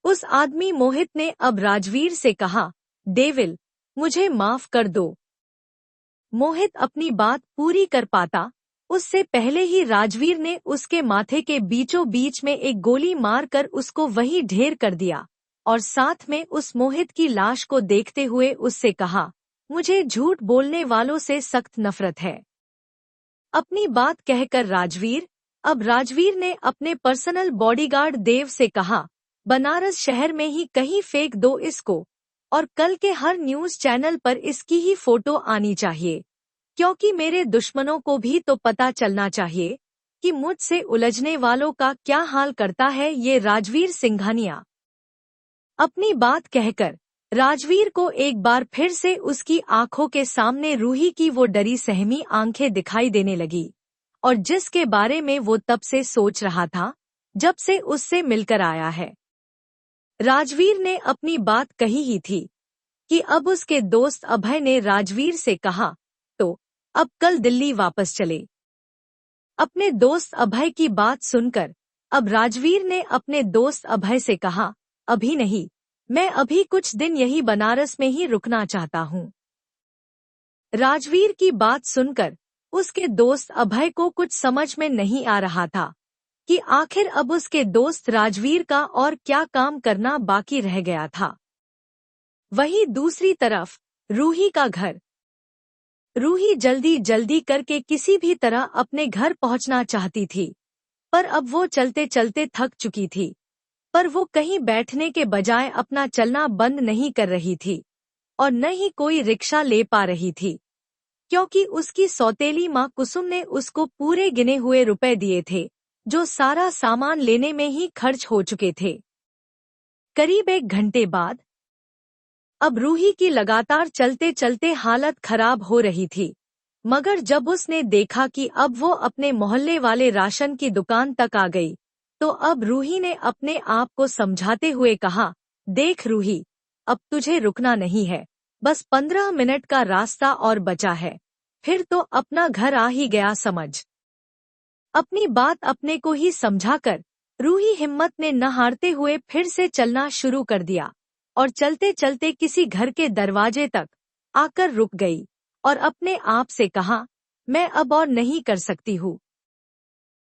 उस आदमी मोहित ने अब राजवीर से कहा, डेविल, मुझे माफ कर दो। मोहित अपनी बात पूरी कर पाता उससे पहले ही राजवीर ने उसके माथे के बीचों बीच में एक गोली मारकर उसको वहीं ढेर कर दिया और साथ में उस मोहित की लाश को देखते हुए उससे कहा, मुझे झूठ बोलने वालों से सख्त नफरत है। अपनी बात कहकर राजवीर ने अपने पर्सनल बॉडीगार्ड देव से कहा, बनारस शहर में ही कहीं फेंक दो इसको और कल के हर न्यूज चैनल पर इसकी ही फोटो आनी चाहिए, क्योंकि मेरे दुश्मनों को भी तो पता चलना चाहिए कि मुझसे उलझने वालों का क्या हाल करता है ये राजवीर सिंघानिया। अपनी बात कहकर राजवीर को एक बार फिर से उसकी आंखों के सामने रूही की वो डरी सहमी आंखें दिखाई देने लगी और जिसके बारे में वो तब से सोच रहा था जब से उससे मिलकर आया है। राजवीर ने अपनी बात कही ही थी कि अब उसके दोस्त अभय ने राजवीर से कहा, तो अब कल दिल्ली वापस चले। अपने दोस्त अभय की बात सुनकर अब राजवीर ने अपने दोस्त अभय से कहा, अभी नहीं, मैं अभी कुछ दिन यही बनारस में ही रुकना चाहता हूँ। राजवीर की बात सुनकर उसके दोस्त अभय को कुछ समझ में नहीं आ रहा था कि आखिर अब उसके दोस्त राजवीर का और क्या काम करना बाकी रह गया था। वहीं दूसरी तरफ रूही का घर। रूही जल्दी जल्दी करके किसी भी तरह अपने घर पहुंचना चाहती थी, पर अब वो चलते चलते थक चुकी थी। पर वो कहीं बैठने के बजाय अपना चलना बंद नहीं कर रही थी और न ही कोई रिक्शा ले पा रही थी, क्योंकि उसकी सौतेली माँ कुसुम ने उसको पूरे गिने हुए रुपए दिए थे जो सारा सामान लेने में ही खर्च हो चुके थे। करीब 1 घंटे बाद अब रूही की लगातार चलते चलते हालत खराब हो रही थी, मगर जब उसने देखा कि अब वो अपने मोहल्ले वाले राशन की दुकान तक आ गई तो अब रूही ने अपने आप को समझाते हुए कहा, देख रूही, अब तुझे रुकना नहीं है, बस 15 मिनट का रास्ता और बचा है, फिर तो अपना घर आ ही गया समझ। अपनी बात अपने को ही समझाकर रूही हिम्मत ने न हारते हुए फिर से चलना शुरू कर दिया और चलते चलते किसी घर के दरवाजे तक आकर रुक गई और अपने आप से कहा, मैं अब और नहीं कर सकती हूँ।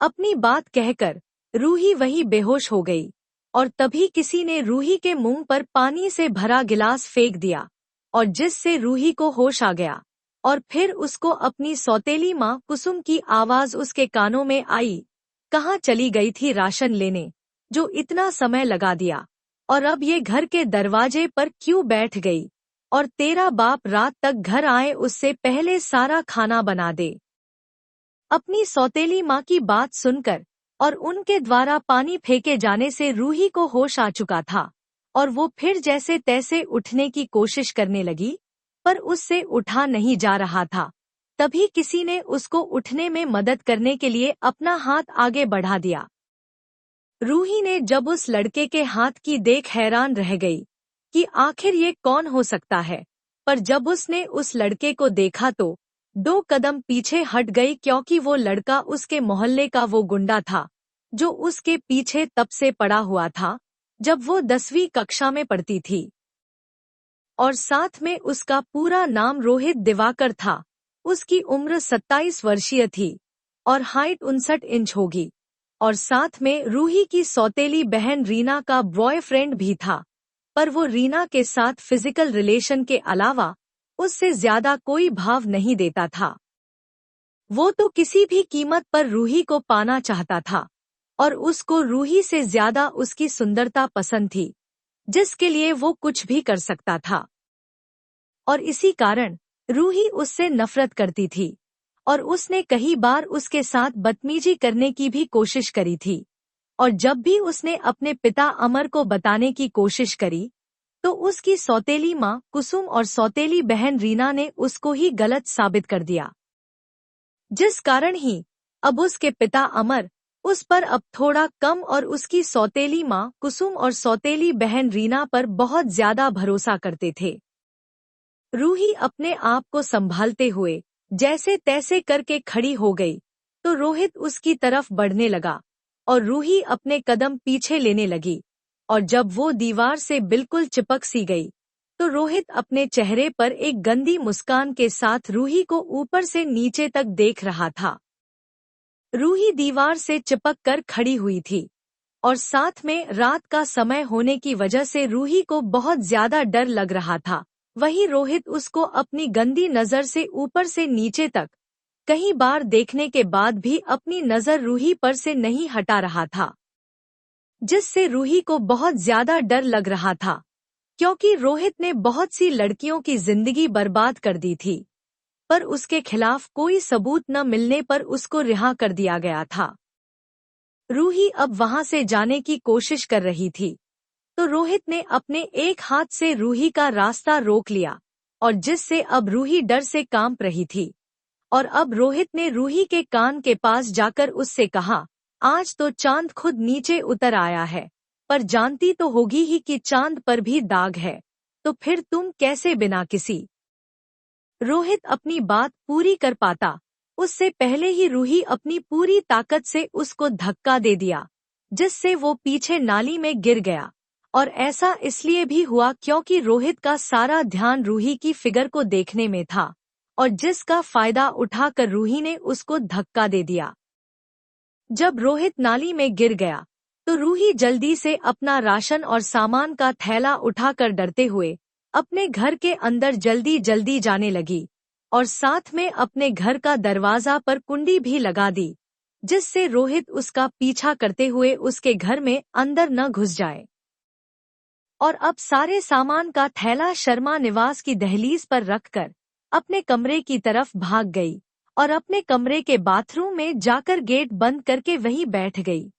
अपनी बात कहकर रूही वही बेहोश हो गई और तभी किसी ने रूही के मुंह पर पानी से भरा गिलास फेंक दिया और जिससे रूही को होश आ गया और फिर उसको अपनी सौतेली माँ कुसुम की आवाज उसके कानों में आई, कहाँ चली गई थी राशन लेने, जो इतना समय लगा दिया, और अब ये घर के दरवाजे पर क्यों बैठ गई, और तेरा बाप रात तक घर आए उससे पहले सारा खाना बना दे। अपनी सौतेली माँ की बात सुनकर और उनके द्वारा पानी फेंके जाने से रूही को होश आ चुका था और वो फिर जैसे तैसे उठने की कोशिश करने लगी, पर उससे उठा नहीं जा रहा था। तभी किसी ने उसको उठने में मदद करने के लिए अपना हाथ आगे बढ़ा दिया। रूही ने जब उस लड़के के हाथ की देख हैरान रह गई कि आखिर ये कौन हो सकता है, पर जब उसने उस लड़के को देखा तो 2 कदम पीछे हट गई, क्योंकि वो लड़का उसके मोहल्ले का वो गुंडा था जो उसके पीछे तब से पड़ा हुआ था जब वो 10वीं कक्षा में पढ़ती थी, और साथ में उसका पूरा नाम रोहित दिवाकर था। उसकी उम्र 27 वर्षीय थी और हाइट 59 इंच होगी, और साथ में रूही की सौतेली बहन रीना का बॉयफ्रेंड भी था, पर वो रीना के साथ फिजिकल रिलेशन के अलावा उससे ज्यादा कोई भाव नहीं देता था। वो तो किसी भी कीमत पर रूही को पाना चाहता था और उसको रूही से ज्यादा उसकी सुंदरता पसंद थी, जिसके लिए वो कुछ भी कर सकता था, और इसी कारण रूही उससे नफरत करती थी और उसने कई बार उसके साथ बदतमीजी करने की भी कोशिश करी थी। और जब भी उसने अपने पिता अमर को बताने की कोशिश करी तो उसकी सौतेली माँ कुसुम और सौतेली बहन रीना ने उसको ही गलत साबित कर दिया, जिस कारण ही अब उसके पिता अमर उस पर अब थोड़ा कम और उसकी सौतेली माँ कुसुम और सौतेली बहन रीना पर बहुत ज्यादा भरोसा करते थे। रूही अपने आप को संभालते हुए जैसे तैसे करके खड़ी हो गई तो रोहित उसकी तरफ बढ़ने लगा और रूही अपने कदम पीछे लेने लगी, और जब वो दीवार से बिल्कुल चिपक सी गई तो रोहित अपने चेहरे पर एक गंदी मुस्कान के साथ रूही को ऊपर से नीचे तक देख रहा था। रूही दीवार से चिपक कर खड़ी हुई थी और साथ में रात का समय होने की वजह से रूही को बहुत ज्यादा डर लग रहा था। वहीं रोहित उसको अपनी गंदी नजर से ऊपर से नीचे तक कई बार देखने के बाद भी अपनी नजर रूही पर से नहीं हटा रहा था, जिससे रूही को बहुत ज्यादा डर लग रहा था, क्योंकि रोहित ने बहुत सी लड़कियों की जिंदगी बर्बाद कर दी थी, पर उसके खिलाफ कोई सबूत न मिलने पर उसको रिहा कर दिया गया था। रूही अब वहां से जाने की कोशिश कर रही थी, तो रोहित ने अपने एक हाथ से रूही का रास्ता रोक लिया और जिससे अब रूही डर से कांप रही थी। और अब रोहित ने रूही के कान के पास जाकर उससे कहा, आज तो चांद खुद नीचे उतर आया है, पर जानती तो होगी ही कि चांद पर भी दाग है, तो फिर तुम कैसे बिना किसी। रोहित अपनी बात पूरी कर पाता उससे पहले ही रूही अपनी पूरी ताकत से उसको धक्का दे दिया, जिससे वो पीछे नाली में गिर गया। और ऐसा इसलिए भी हुआ क्योंकि रोहित का सारा ध्यान रूही की फिगर को देखने में था, और जिसका फायदा उठाकर रूही ने उसको धक्का दे दिया। जब रोहित नाली में गिर गया तो रूही जल्दी से अपना राशन और सामान का थैला उठाकर डरते हुए अपने घर के अंदर जल्दी जल्दी जाने लगी और साथ में अपने घर का दरवाजा पर कुंडी भी लगा दी, जिससे रोहित उसका पीछा करते हुए उसके घर में अंदर न घुस जाए। और अब सारे सामान का थैला शर्मा निवास की दहलीज पर रखकर अपने कमरे की तरफ भाग गई और अपने कमरे के बाथरूम में जाकर गेट बंद करके वहीं बैठ गई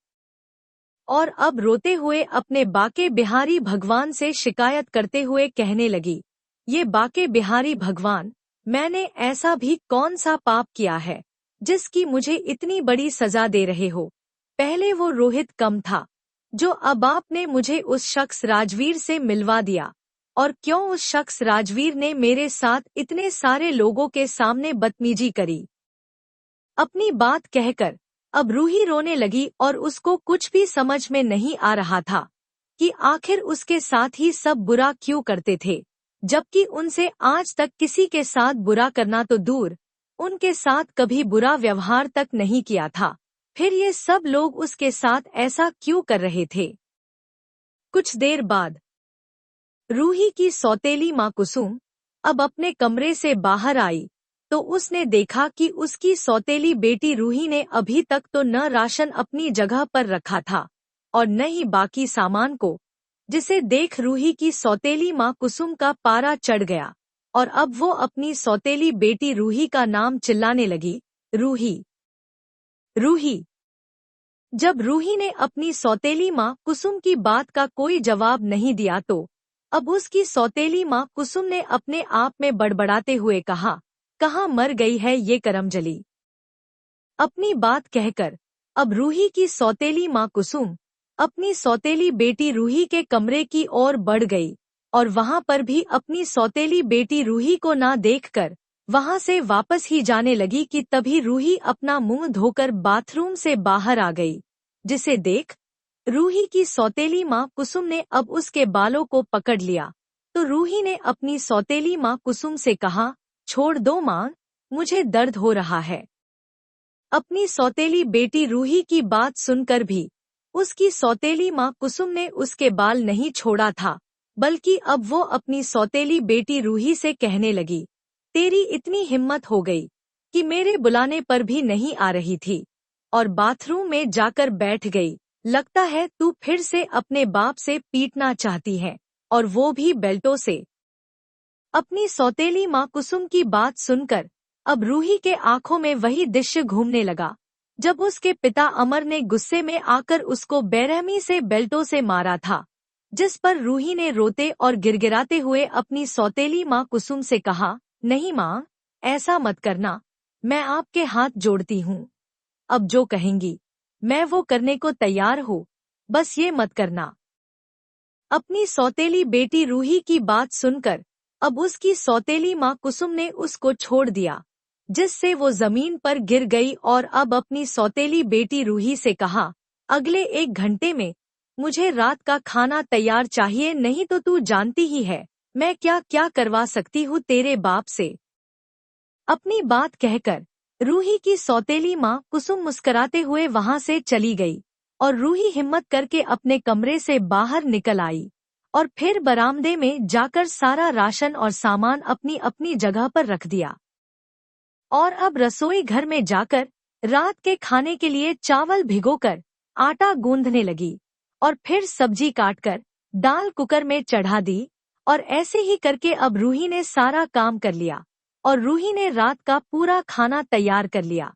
और अब रोते हुए अपने बाके बिहारी भगवान से शिकायत करते हुए कहने लगी, ये बाके बिहारी भगवान, मैंने ऐसा भी कौन सा पाप किया है जिसकी मुझे इतनी बड़ी सजा दे रहे हो। पहले वो रोहित कम था जो अब आपने मुझे उस शख्स राजवीर से मिलवा दिया, और क्यों उस शख्स राजवीर ने मेरे साथ इतने सारे लोगों के सामने बदतमीजी करी। अपनी बात कहकर अब रूही रोने लगी और उसको कुछ भी समझ में नहीं आ रहा था कि आखिर उसके साथ ही सब बुरा क्यों करते थे, जबकि उनसे आज तक किसी के साथ बुरा करना तो दूर, उनके साथ कभी बुरा व्यवहार तक नहीं किया था। फिर ये सब लोग उसके साथ ऐसा क्यों कर रहे थे। कुछ देर बाद रूही की सौतेली माँ कुसुम अब अपने कमरे से बाहर आई तो उसने देखा कि उसकी सौतेली बेटी रूही ने अभी तक तो न राशन अपनी जगह पर रखा था और न ही बाकी सामान को, जिसे देख रूही की सौतेली माँ कुसुम का पारा चढ़ गया और अब वो अपनी सौतेली बेटी रूही का नाम चिल्लाने लगी, रूही रूही। जब रूही ने अपनी सौतेली माँ कुसुम की बात का कोई जवाब नहीं दिया तो अब उसकी सौतेली माँ कुसुम ने अपने आप में बड़बड़ाते हुए कहा, कहाँ मर गई है ये करमजली। अपनी बात कहकर अब रूही की सौतेली माँ कुसुम अपनी सौतेली बेटी रूही के कमरे की ओर बढ़ गई और वहां पर भी अपनी सौतेली बेटी रूही को ना देखकर वहां से वापस ही जाने लगी कि तभी रूही अपना मुंह धोकर बाथरूम से बाहर आ गई, जिसे देख रूही की सौतेली माँ कुसुम ने अब उसके बालों को पकड़ लिया तो रूही ने अपनी सौतेली माँ कुसुम से कहा, छोड़ दो माँ, मुझे दर्द हो रहा है। अपनी सौतेली बेटी रूही की बात सुनकर भी उसकी सौतेली माँ कुसुम ने उसके बाल नहीं छोड़ा था, बल्कि अब वो अपनी सौतेली बेटी रूही से कहने लगी, तेरी इतनी हिम्मत हो गई कि मेरे बुलाने पर भी नहीं आ रही थी और बाथरूम में जाकर बैठ गई। लगता है तू फिर से अपने बाप से पीटना चाहती है, और वो भी बेल्टों से। अपनी सौतेली माँ कुसुम की बात सुनकर अब रूही के आंखों में वही दृश्य घूमने लगा जब उसके पिता अमर ने गुस्से में आकर उसको बेरहमी से बेल्टों से मारा था, जिस पर रूही ने रोते और गिड़गिड़ाते हुए अपनी सौतेली माँ कुसुम से कहा, नहीं माँ, ऐसा मत करना, मैं आपके हाथ जोड़ती हूँ, अब जो कहेंगी मैं वो करने को तैयार हूँ, बस ये मत करना। अपनी सौतेली बेटी रूही की बात सुनकर अब उसकी सौतेली माँ कुसुम ने उसको छोड़ दिया, जिससे वो जमीन पर गिर गई और अब अपनी सौतेली बेटी रूही से कहा, अगले 1 घंटे में मुझे रात का खाना तैयार चाहिए, नहीं तो तू जानती ही है मैं क्या क्या करवा सकती हूँ तेरे बाप से। अपनी बात कहकर रूही की सौतेली माँ कुसुम मुस्कुराते हुए वहां से चली गई और रूही हिम्मत करके अपने कमरे से बाहर निकल आई और फिर बरामदे में जाकर सारा राशन और सामान अपनी अपनी जगह पर रख दिया और अब रसोई घर में जाकर रात के खाने के लिए चावल भिगोकर आटा गूंदने लगी और फिर सब्जी काटकर दाल कुकर में चढ़ा दी और ऐसे ही करके अब रूही ने सारा काम कर लिया और रूही ने रात का पूरा खाना तैयार कर लिया।